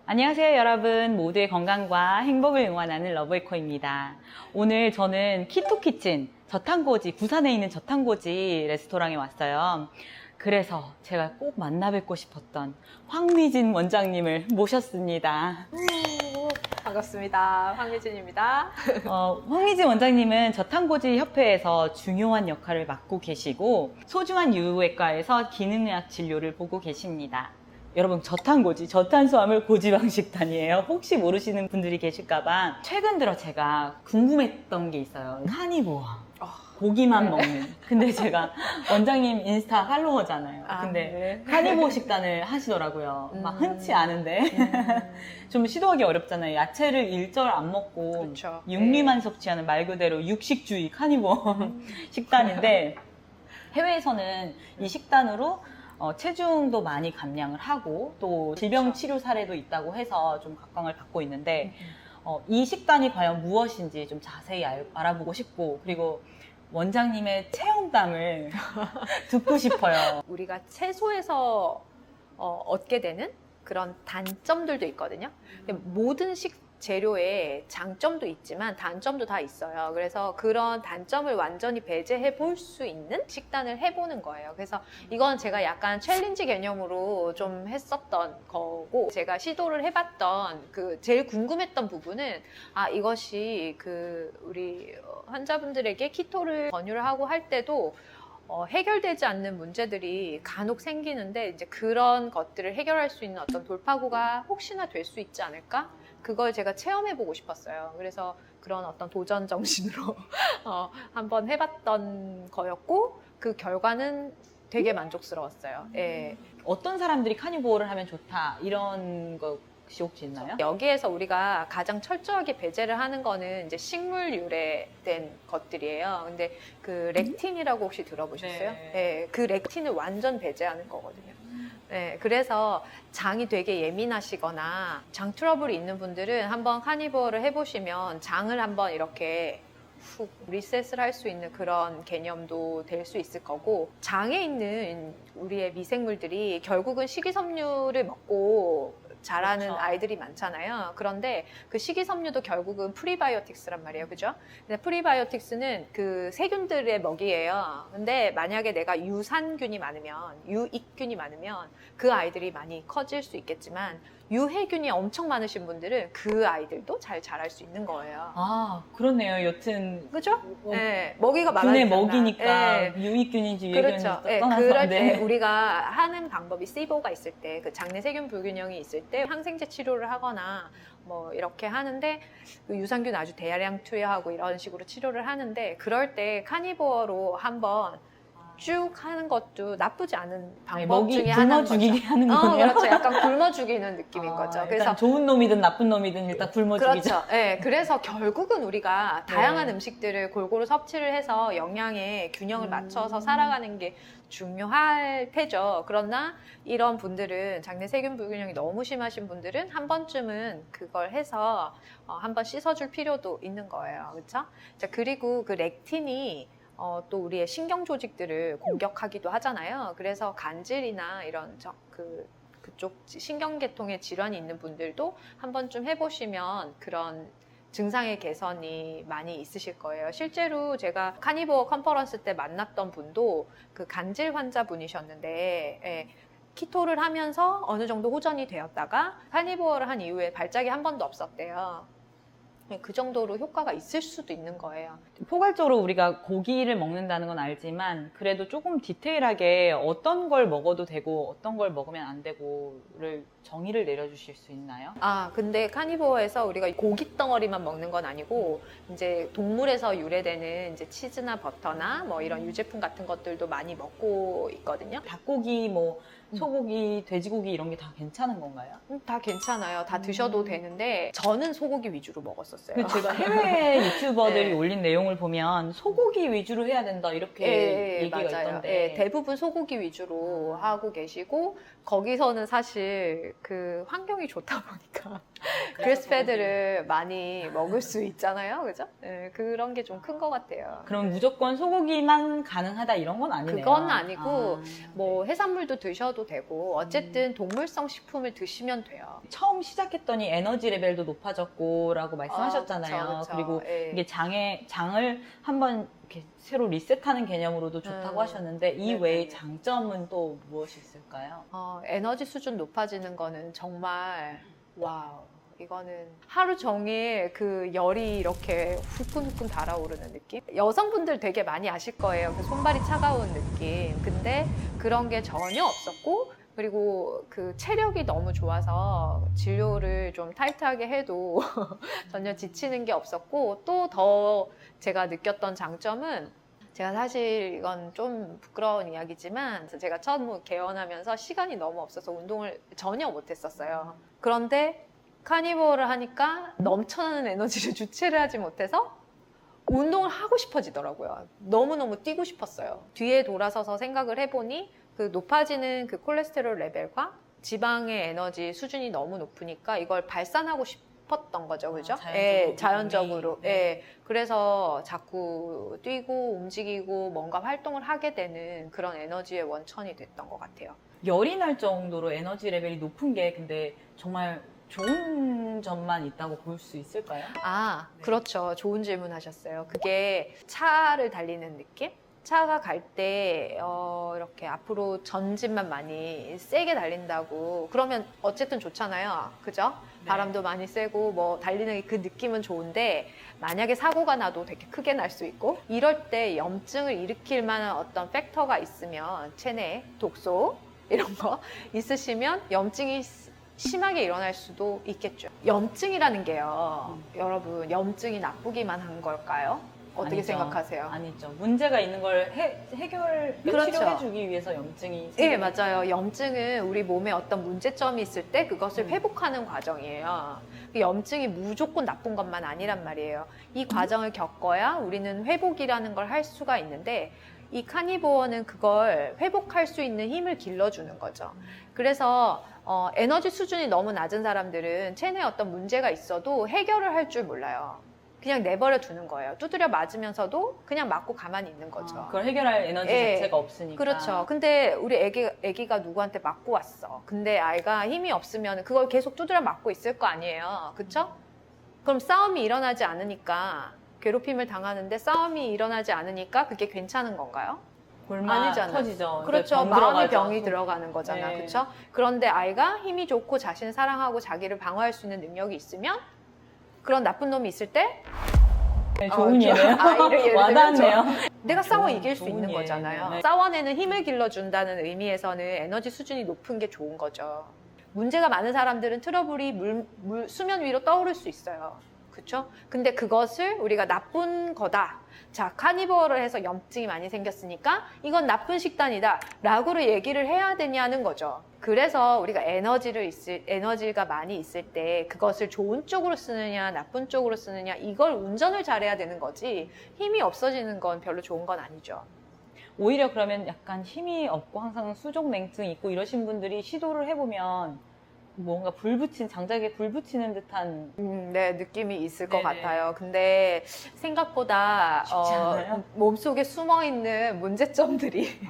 안녕하세요 여러분, 모두의 건강과 행복을 응원하는 러브에코입니다. 오늘 저는 키토키친 저탄고지, 부산에 있는 저탄고지 레스토랑에 왔어요. 그래서 제가 꼭 만나 뵙고 싶었던 황미진 원장님을 모셨습니다. 반갑습니다. 황예진입니다. 황미진 원장님은 저탄고지 협회에서 중요한 역할을 맡고 계시고 소중한 유후외과에서 기능의학 진료를 보고 계십니다. 여러분, 저탄고지, 저탄수화물 고지방 식단이에요. 혹시 모르시는 분들이 계실까봐 최근 들어 제가 궁금했던 게 있어요. 카니보어. 고기만 먹는. 근데 제가 원장님 인스타 팔로워잖아요. 근데 네. 카니보어 식단을 하시더라고요. 막 흔치 않은데. 좀 시도하기 어렵잖아요. 야채를 일절 안 먹고 그렇죠. 육류만 섭취하는 말 그대로 육식주의 카니보어 식단인데 해외에서는 이 식단으로 체중도 많이 감량을 하고 또 질병 치료 사례도 있다고 해서 좀 각광을 받고 있는데 이 식단이 과연 무엇인지 좀 자세히 알아보고 싶고, 그리고 원장님의 체험담을 듣고 싶어요. 우리가 채소에서 얻게 되는 그런 단점들도 있거든요. 모든 재료에 장점도 있지만 단점도 다 있어요. 그래서 그런 단점을 완전히 배제해 볼 수 있는 식단을 해보는 거예요. 그래서 이건 제가 약간 챌린지 개념으로 좀 했었던 거고, 제가 시도를 해봤던 그 제일 궁금했던 부분은 이것이 우리 환자분들에게 키토를 권유를 하고 할 때도 해결되지 않는 문제들이 간혹 생기는데, 이제 그런 것들을 해결할 수 있는 어떤 돌파구가 혹시나 될 수 있지 않을까? 그걸 제가 체험해보고 싶었어요. 그래서 그런 어떤 도전 정신으로 한번 해봤던 거였고, 그 결과는 되게 만족스러웠어요. 예. 어떤 사람들이 카니보어를 하면 좋다 이런 것이 혹시 있나요? 여기에서 우리가 가장 철저하게 배제를 하는 거는 이제 식물 유래된 것들이에요. 근데 그 렉틴이라고 혹시 들어보셨어요? 네. 네, 그 렉틴을 완전 배제하는 거거든요. 네, 그래서 장이 되게 예민하시거나 장 트러블이 있는 분들은 한번 카니보어를 해보시면 장을 한번 이렇게 훅 리셋을 할 수 있는 그런 개념도 될 수 있을 거고, 장에 있는 우리의 미생물들이 결국은 식이섬유를 먹고 자라는 그렇죠. 아이들이 많잖아요. 그런데 그 식이섬유도 결국은 프리바이오틱스란 말이에요. 그죠? 근데 프리바이오틱스는 그 세균들의 먹이예요. 근데 만약에 내가 유산균이 많으면, 유익균이 많으면 그 아이들이 많이 커질 수 있겠지만, 유해균이 엄청 많으신 분들은 그 아이들도 잘 자랄 수 있는 거예요. 그렇네요. 여튼 그죠? 네, 먹이가 균의 많아야 먹이니까 유익균인지 유해균인지 그렇죠. 떠나서 그럴 때 우리가 하는 방법이 SIBO가 있을 때, 그 장내 세균 불균형이 있을 때 항생제 치료를 하거나 뭐 이렇게 하는데, 그 유산균 아주 대량 투여하고 이런 식으로 치료를 하는데, 그럴 때 카니보어로 한번 쭉 하는 것도 나쁘지 않은 방법 중에 굶어 하나인 죽이게 거죠. 하는 거네요. 그렇죠. 약간 굶어 죽이는 느낌인 거죠. 일단 그래서 좋은 놈이든 나쁜 놈이든 일단 굶어 죽이자. 그렇죠. 네, 그래서 결국은 우리가 다양한 네. 음식들을 골고루 섭취를 해서 영양의 균형을 맞춰서 살아가는 게 중요할 테죠. 그러나 이런 분들은, 장내 세균 불균형이 너무 심하신 분들은 한 번쯤은 그걸 해서 한번 씻어줄 필요도 있는 거예요. 그렇죠? 자, 그리고 그 렉틴이 또 우리의 신경 조직들을 공격하기도 하잖아요. 그래서 간질이나 이런 그쪽 신경계통에 질환이 있는 분들도 한 번쯤 해보시면 그런 증상의 개선이 많이 있으실 거예요. 실제로 제가 카니보어 컨퍼런스 때 만났던 분도 그 간질 환자분이셨는데, 키토를 하면서 어느 정도 호전이 되었다가 카니보어를 한 이후에 발작이 한 번도 없었대요. 그 정도로 효과가 있을 수도 있는 거예요. 포괄적으로 우리가 고기를 먹는다는 건 알지만 그래도 조금 디테일하게 어떤 걸 먹어도 되고 어떤 걸 먹으면 안 되고를 정의를 내려주실 수 있나요? 근데 카니보어에서 우리가 고기 덩어리만 먹는 건 아니고, 이제 동물에서 유래되는 이제 치즈나 버터나 뭐 이런 유제품 같은 것들도 많이 먹고 있거든요. 닭고기, 뭐 소고기, 돼지고기 이런 게 다 괜찮은 건가요? 다 괜찮아요. 다 드셔도 되는데 저는 소고기 위주로 먹었었어요. 그 제가 해외 유튜버들이 네. 올린 내용을 보면 소고기 위주로 해야 된다 이렇게 얘기가 맞아요. 있던데. 대부분 소고기 위주로 하고 계시고, 거기서는 사실 그 환경이 좋다 보니까 그래스페드를 많이 먹을 수 있잖아요. 그죠? 그런 게 좀 큰 것 같아요. 그럼 무조건 소고기만 가능하다 이런 건 아니네요. 그건 아니고 뭐 해산물도 드셔도 드셔도 되고 어쨌든 동물성 식품을 드시면 돼요. 처음 시작했더니 에너지 레벨도 높아졌고라고 말씀하셨잖아요. 그쵸. 그리고 예. 이게 장을 한번 이렇게 새로 리셋하는 개념으로도 좋다고 하셨는데 이 네네. 외에 장점은 또 무엇이 있을까요? 에너지 수준 높아지는 거는 정말 와우. 이거는 하루 종일 그 열이 이렇게 후끈후끈 달아오르는 느낌? 여성분들 되게 많이 아실 거예요. 그 손발이 차가운 느낌. 근데 그런 게 전혀 없었고, 그리고 그 체력이 너무 좋아서 진료를 좀 타이트하게 해도 전혀 지치는 게 없었고, 또 더 제가 느꼈던 장점은 제가 사실 이건 좀 부끄러운 이야기지만 제가 처음 개원하면서 시간이 너무 없어서 운동을 전혀 못했었어요. 그런데 카니버를 하니까 넘쳐나는 에너지를 주체를 하지 못해서 운동을 하고 싶어지더라고요. 너무너무 뛰고 싶었어요. 뒤에 돌아서서 생각을 해보니 그 높아지는 그 콜레스테롤 레벨과 지방의 에너지 수준이 너무 높으니까 이걸 발산하고 싶었던 거죠. 그죠? 자연적으로. 자연적으로. 네. 예. 그래서 자꾸 뛰고 움직이고 뭔가 활동을 하게 되는 그런 에너지의 원천이 됐던 것 같아요. 열이 날 정도로 에너지 레벨이 높은 게 근데 정말 좋은 점만 있다고 볼 수 있을까요? 아, 네. 그렇죠. 좋은 질문 하셨어요. 그게 차를 달리는 느낌? 차가 갈 때 이렇게 앞으로 전진만 많이 세게 달린다고 그러면 어쨌든 좋잖아요. 그죠? 네. 바람도 많이 세고 뭐 달리는 그 느낌은 좋은데 만약에 사고가 나도 되게 크게 날 수 있고 이럴 때 염증을 일으킬 만한 어떤 팩터가 있으면 체내 독소 이런 거 있으시면 염증이 심하게 일어날 수도 있겠죠. 염증이라는 게요. 여러분, 염증이 나쁘기만 한 걸까요? 어떻게 아니죠. 생각하세요? 아니죠. 문제가 있는 걸 해결, 그렇죠. 치료해주기 위해서 염증이. 네, 맞아요. 염증은 우리 몸에 어떤 문제점이 있을 때 그것을 음. 회복하는 과정이에요. 염증이 무조건 나쁜 것만 아니란 말이에요. 이 과정을 겪어야 우리는 회복이라는 걸 할 수가 있는데 이 카니보어는 그걸 회복할 수 있는 힘을 길러주는 거죠. 그래서 에너지 수준이 너무 낮은 사람들은 체내에 어떤 문제가 있어도 해결을 할 줄 몰라요. 그냥 내버려 두는 거예요. 두드려 맞으면서도 그냥 맞고 가만히 있는 거죠. 그걸 해결할 에너지 예. 자체가 없으니까. 그렇죠. 근데 우리 애기가 누구한테 맞고 왔어. 근데 아이가 힘이 없으면 그걸 계속 두드려 맞고 있을 거 아니에요. 그렇죠? 그럼 싸움이 일어나지 않으니까 괴롭힘을 당하는데 싸움이 일어나지 않으니까 그게 괜찮은 건가요? 골마 아니잖아요. 터지죠. 그렇죠. 병 마음의 들어가죠. 병이 들어가는 거잖아. 네. 그렇죠? 그런데 아이가 힘이 좋고 자신을 사랑하고 자기를 방어할 수 있는 능력이 있으면 그런 나쁜 놈이 있을 때 네, 좋은 예네요. 아이를 예를 와닿네요. 내가 싸워 좋은- 이길 수 좋은 있는 예네요. 거잖아요. 네. 싸워내는 힘을 길러준다는 의미에서는 에너지 수준이 높은 게 좋은 거죠. 문제가 많은 사람들은 트러블이 수면 위로 떠오를 수 있어요. 그렇죠? 근데 그것을 우리가 나쁜 거다. 자, 카니버를 해서 염증이 많이 생겼으니까 이건 나쁜 식단이다. 라고를 얘기를 해야 되냐는 거죠. 그래서 우리가 에너지가 많이 있을 때 그것을 좋은 쪽으로 쓰느냐, 나쁜 쪽으로 쓰느냐, 이걸 운전을 잘해야 되는 거지 힘이 없어지는 건 별로 좋은 건 아니죠. 오히려 그러면 약간 힘이 없고 항상 수족냉증 있고 이러신 분들이 시도를 해보면 뭔가 장작에 불 붙이는 듯한 네, 느낌이 있을 것 네네. 같아요. 근데 생각보다 쉽지 않아요? 몸속에 숨어있는 문제점들이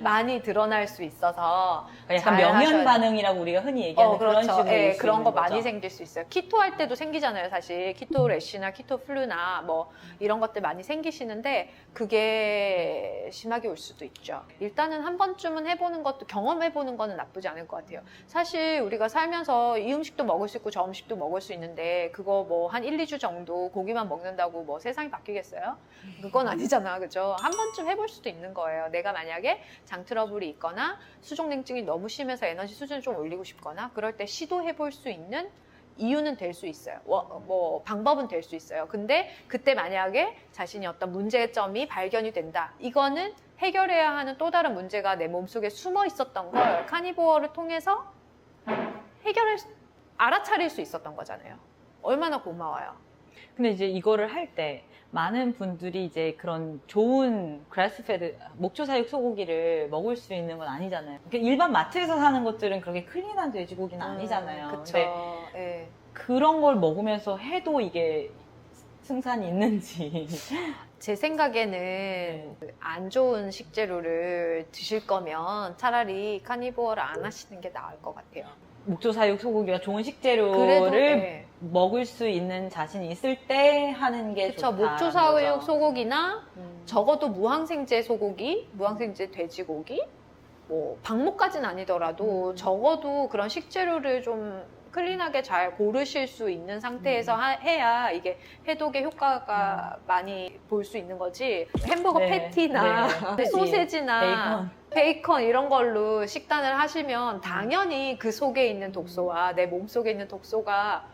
많이 드러날 수 있어서 약간 잘 명현 하셔야 반응이라고 우리가 흔히 얘기하는 그런 그렇죠. 식으로 예, 일수 그런 있는 거 거죠. 많이 생길 수 있어요. 키토 할 때도 생기잖아요, 사실. 키토 래쉬나 키토 플루나 뭐 이런 것들 많이 생기시는데 그게 심하게 올 수도 있죠. 일단은 한 번쯤은 해보는 것도 경험해보는 거는 나쁘지 않을 것 같아요. 사실 우리가 살면서 이 음식도 먹을 수 있고 저 음식도 먹을 수 있는데 그거 뭐 한 1, 2주 정도 고기만 먹는다고 뭐 세상이 바뀌겠어요? 그건 아니잖아, 그죠? 한 번쯤 해볼 수도 있는 거예요. 내가 만약에 장 트러블이 있거나 수족냉증이 너무 심해서 에너지 수준을 좀 올리고 싶거나 그럴 때 시도해볼 수 있는 이유는 될 수 있어요. 뭐 방법은 될 수 있어요. 근데 그때 만약에 자신이 어떤 문제점이 발견이 된다. 이거는 해결해야 하는 또 다른 문제가 내 몸속에 숨어 있었던 걸 카니보어를 통해서 알아차릴 수 있었던 거잖아요. 얼마나 고마워요. 근데 이제 이거를 할 때 많은 분들이 이제 그런 좋은 그라스페드 목초 사육 소고기를 먹을 수 있는 건 아니잖아요. 그러니까 일반 마트에서 사는 것들은 그렇게 클린한 돼지고기는 아니잖아요. 그쵸. 근데 예. 그런 걸 먹으면서 해도 이게 승산이 있는지. 제 생각에는 안 좋은 식재료를 드실 거면 차라리 카니보어를 안 하시는 게 나을 것 같아요. 목조사육 소고기가 좋은 그래도 식재료를 네. 먹을 수 있는 자신이 있을 때 하는 게 그렇죠. 좋다. 목조사육 소고기나 적어도 무항생제 소고기, 무항생제 돼지고기, 뭐 방목까지는 아니더라도 적어도 그런 식재료를 좀 클린하게 잘 고르실 수 있는 상태에서 해야 이게 해독의 효과가 많이 볼 수 있는 거지. 햄버거 네, 패티나 네. 소세지나 베이컨 이런 걸로 식단을 하시면 당연히 그 속에 있는 독소와 내 몸 속에 있는 독소가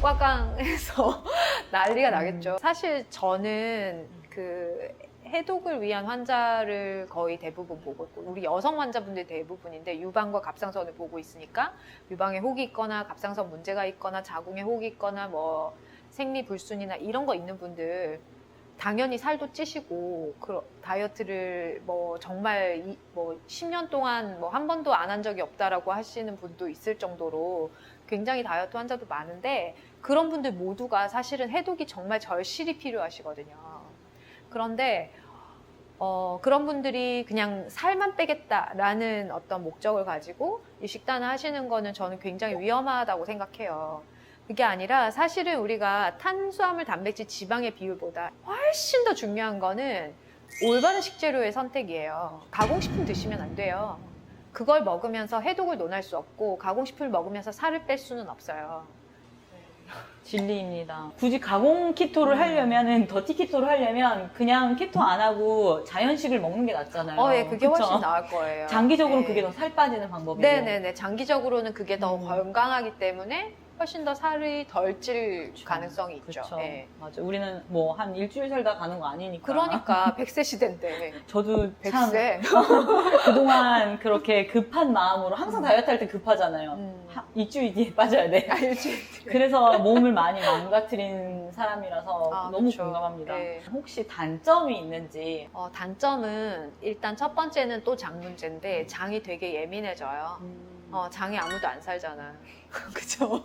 꽉꽝해서 난리가 나겠죠. 사실 저는 그 해독을 위한 환자를 거의 대부분 보고 있고, 우리 여성 환자분들이 대부분인데 유방과 갑상선을 보고 있으니까 유방에 혹이 있거나 갑상선 문제가 있거나 자궁에 혹이 있거나 뭐 생리불순이나 이런 거 있는 분들 당연히 살도 찌시고 다이어트를 뭐 정말 뭐 10년 동안 뭐 한 번도 안 한 적이 없다라고 하시는 분도 있을 정도로 굉장히 다이어트 환자도 많은데, 그런 분들 모두가 사실은 해독이 정말 절실히 필요하시거든요. 그런데 그런 분들이 그냥 살만 빼겠다라는 어떤 목적을 가지고 이 식단을 하시는 거는 저는 굉장히 위험하다고 생각해요. 그게 아니라 사실은 우리가 탄수화물, 단백질, 지방의 비율보다 훨씬 더 중요한 거는 올바른 식재료의 선택이에요. 가공식품 드시면 안 돼요. 그걸 먹으면서 해독을 논할 수 없고 가공식품을 먹으면서 살을 뺄 수는 없어요. 진리입니다. 굳이 가공 키토를 하려면은, 더티 키토를 하려면 그냥 키토 안 하고 자연식을 먹는 게 낫잖아요. 예, 그게 그쵸? 훨씬 나을 거예요. 장기적으로 네. 그게 더 살 빠지는 방법이고. 네네네. 장기적으로는 그게 더 건강하기 때문에 훨씬 더 살이 덜 찔 가능성이 있죠. 그쵸. 네. 맞아. 우리는 뭐 한 일주일 살다 가는 거 아니니까. 그러니까 100세 시대인데. 저도 참 100세. 그동안 그렇게 급한 마음으로 항상 다이어트 할 때 급하잖아요. 일주일 뒤에 빠져야 돼. 일주일. 그래서 몸을 많이 망가뜨린 사람이라서 너무 그렇죠. 공감합니다. 네. 혹시 단점이 있는지. 단점은 일단 첫 번째는 또 장 문제인데 장이 되게 예민해져요. 장이 아무도 안 살잖아. 그죠?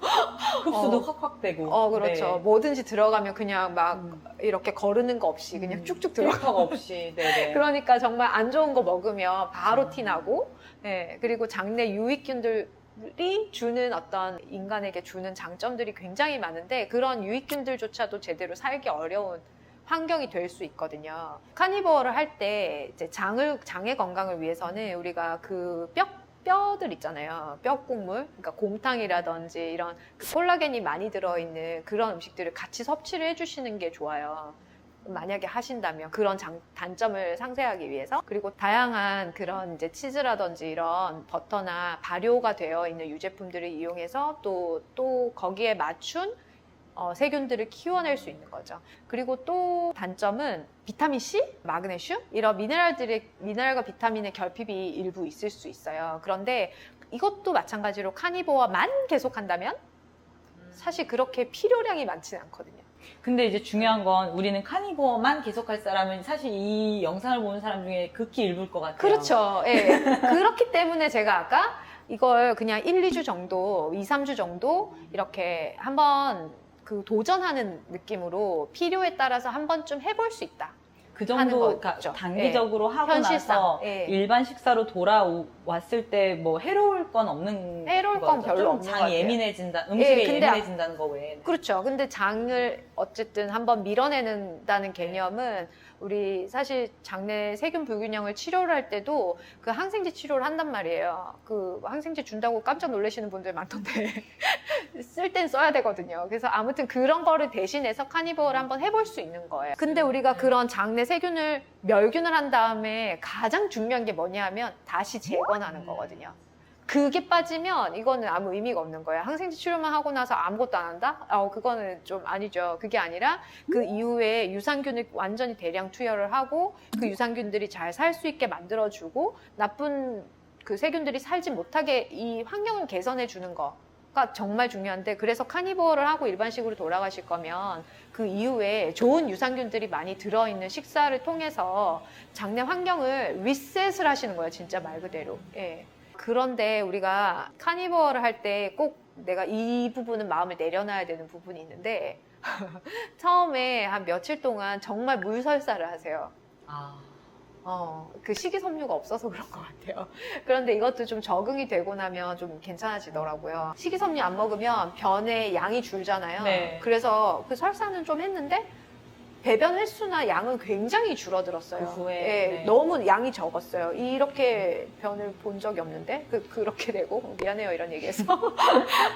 흡수도 확확 되고. 그렇죠. 네. 뭐든지 들어가면 그냥 막 이렇게 거르는 거 없이 그냥 쭉쭉 들어가. 필터가 없이. 네네. 그러니까 정말 안 좋은 거 먹으면 바로 티나고, 네, 그리고 장내 유익균들이 주는 어떤 인간에게 주는 장점들이 굉장히 많은데 그런 유익균들조차도 제대로 살기 어려운 환경이 될 수 있거든요. 카니버어를 할 때 이제 장의 건강을 위해서는 우리가 그 뼈들 있잖아요. 뼈국물, 그러니까 곰탕이라든지 이런 그 콜라겐이 많이 들어있는 그런 음식들을 같이 섭취를 해주시는 게 좋아요. 만약에 하신다면 그런 단점을 상쇄하기 위해서. 그리고 다양한 그런 이제 치즈라든지 이런 버터나 발효가 되어 있는 유제품들을 이용해서 또 거기에 맞춘 세균들을 키워낼 수 있는 거죠. 그리고 또 단점은 비타민C, 마그네슘 이런 미네랄과 비타민의 결핍이 일부 있을 수 있어요. 그런데 이것도 마찬가지로 카니보어만 계속한다면 사실 그렇게 필요량이 많지는 않거든요. 근데 이제 중요한 건 우리는 카니보어만 계속할 사람은 사실 이 영상을 보는 사람 중에 극히 일부일 것 같아요. 그렇죠. 예. 그렇기 때문에 제가 아까 이걸 그냥 1, 2주 정도, 2, 3주 정도 이렇게 한번 그 도전하는 느낌으로 필요에 따라서 한 번쯤 해볼 수 있다. 그 정도, 그러니까 거죠. 단기적으로 하고 현실상, 나서 예. 일반 식사로 돌아왔을 때 뭐 해로울 건 없는 해로울 건 거죠. 별로 좀 없는 것 장이 같아요. 예민해진다, 음식에 예, 근데 예민해진다는 거 외에. 그렇죠. 근데 장을 어쨌든 한번 밀어내는다는 개념은 우리 사실 장내 세균 불균형을 치료를 할 때도 그 항생제 치료를 한단 말이에요. 그 항생제 준다고 깜짝 놀라시는 분들 많던데 쓸 땐 써야 되거든요. 그래서 아무튼 그런 거를 대신해서 카니버어를 한번 해볼 수 있는 거예요. 근데 우리가 그런 장내 세균을 멸균을 한 다음에 가장 중요한 게 뭐냐 하면 다시 재건하는 거거든요. 그게 빠지면 이거는 아무 의미가 없는 거예요. 항생제 치료만 하고 나서 아무것도 안 한다? 그거는 좀 아니죠. 그게 아니라 그 이후에 유산균을 완전히 대량 투여를 하고 그 유산균들이 잘 살 수 있게 만들어주고 나쁜 그 세균들이 살지 못하게 이 환경을 개선해 주는 거가 정말 중요한데, 그래서 카니버어를 하고 일반식으로 돌아가실 거면 그 이후에 좋은 유산균들이 많이 들어있는 식사를 통해서 장내 환경을 리셋을 하시는 거예요. 진짜 말 그대로. 예. 그런데 우리가 카니버어를 할 때 꼭 내가 이 부분은 마음을 내려놔야 되는 부분이 있는데 처음에 한 며칠 동안 정말 물설사를 하세요. 그 식이섬유가 없어서 그런 것 같아요. 그런데 이것도 좀 적응이 되고 나면 좀 괜찮아지더라고요. 식이섬유 안 먹으면 변의 양이 줄잖아요. 네. 그래서 그 설사는 좀 했는데 배변 횟수나 양은 굉장히 줄어들었어요. 그 후에, 예, 네. 너무 양이 적었어요. 이렇게 변을 본 적이 없는데 그렇게 되고 미안해요 이런 얘기해서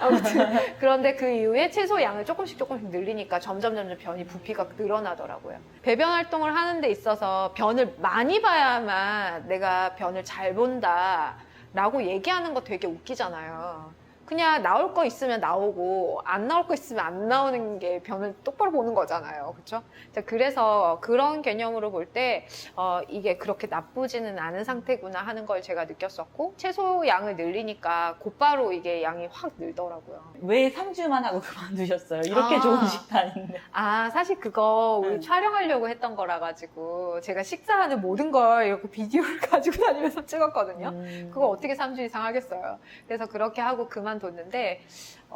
아무튼 그런데 그 이후에 채소 양을 조금씩 늘리니까 점점 변이 부피가 늘어나더라고요. 배변 활동을 하는 데 있어서 변을 많이 봐야만 내가 변을 잘 본다라고 얘기하는 거 되게 웃기잖아요. 그냥 나올 거 있으면 나오고 안 나올 거 있으면 안 나오는 게 변을 똑바로 보는 거잖아요. 그렇죠? 그래서 그런 개념으로 볼 때 이게 그렇게 나쁘지는 않은 상태구나 하는 걸 제가 느꼈었고 채소 양을 늘리니까 곧바로 이게 양이 확 늘더라고요. 왜 3주만 하고 그만두셨어요? 이렇게 좋은 식단인데. 사실 그거 우리 촬영하려고 했던 거라 가지고 제가 식사하는 모든 걸 이렇게 비디오를 가지고 다니면서 찍었거든요. 그거 어떻게 3주 이상 하겠어요. 그래서 그렇게 하고 그만뒀는데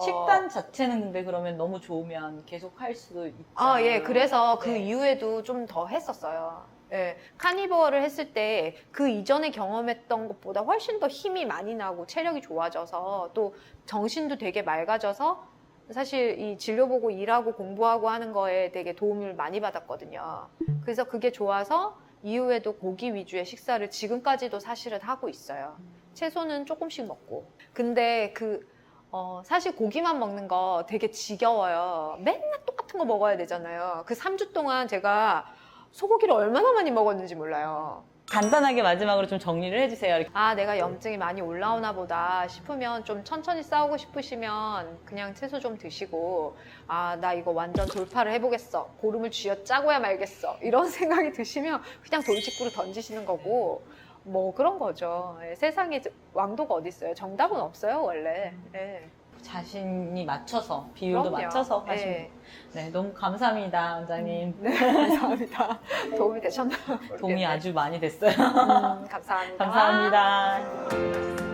식단 자체는 근데 그러면 너무 좋으면 계속 할 수도 있잖아요. 예. 그래서 그 네. 이후에도 좀 더 했었어요. 예. 카니버어를 했을 때 그 이전에 경험했던 것보다 훨씬 더 힘이 많이 나고 체력이 좋아져서 또 정신도 되게 맑아져서 사실 이 진료 보고 일하고 공부하고 하는 거에 되게 도움을 많이 받았거든요. 그래서 그게 좋아서 이후에도 고기 위주의 식사를 지금까지도 사실은 하고 있어요. 채소는 조금씩 먹고. 근데 사실 고기만 먹는 거 되게 지겨워요. 맨날 똑같은 거 먹어야 되잖아요. 그 3주 동안 제가 소고기를 얼마나 많이 먹었는지 몰라요. 간단하게 마지막으로 좀 정리를 해주세요. 내가 염증이 많이 올라오나 보다 싶으면 좀 천천히 싸우고 싶으시면 그냥 채소 좀 드시고 나 이거 완전 돌파를 해보겠어. 고름을 쥐어짜고야 말겠어. 이런 생각이 드시면 그냥 돌직구로 던지시는 거고 뭐 그런 거죠. 세상에 왕도가 어디 있어요. 정답은 없어요 원래. 자신이 맞춰서 비율도 그럼요. 맞춰서 하시면 네, 너무 감사합니다 원장님. 네, 감사합니다. 도움이 되셨나요? 도움이 아주 많이 됐어요. 감사합니다. 감사합니다.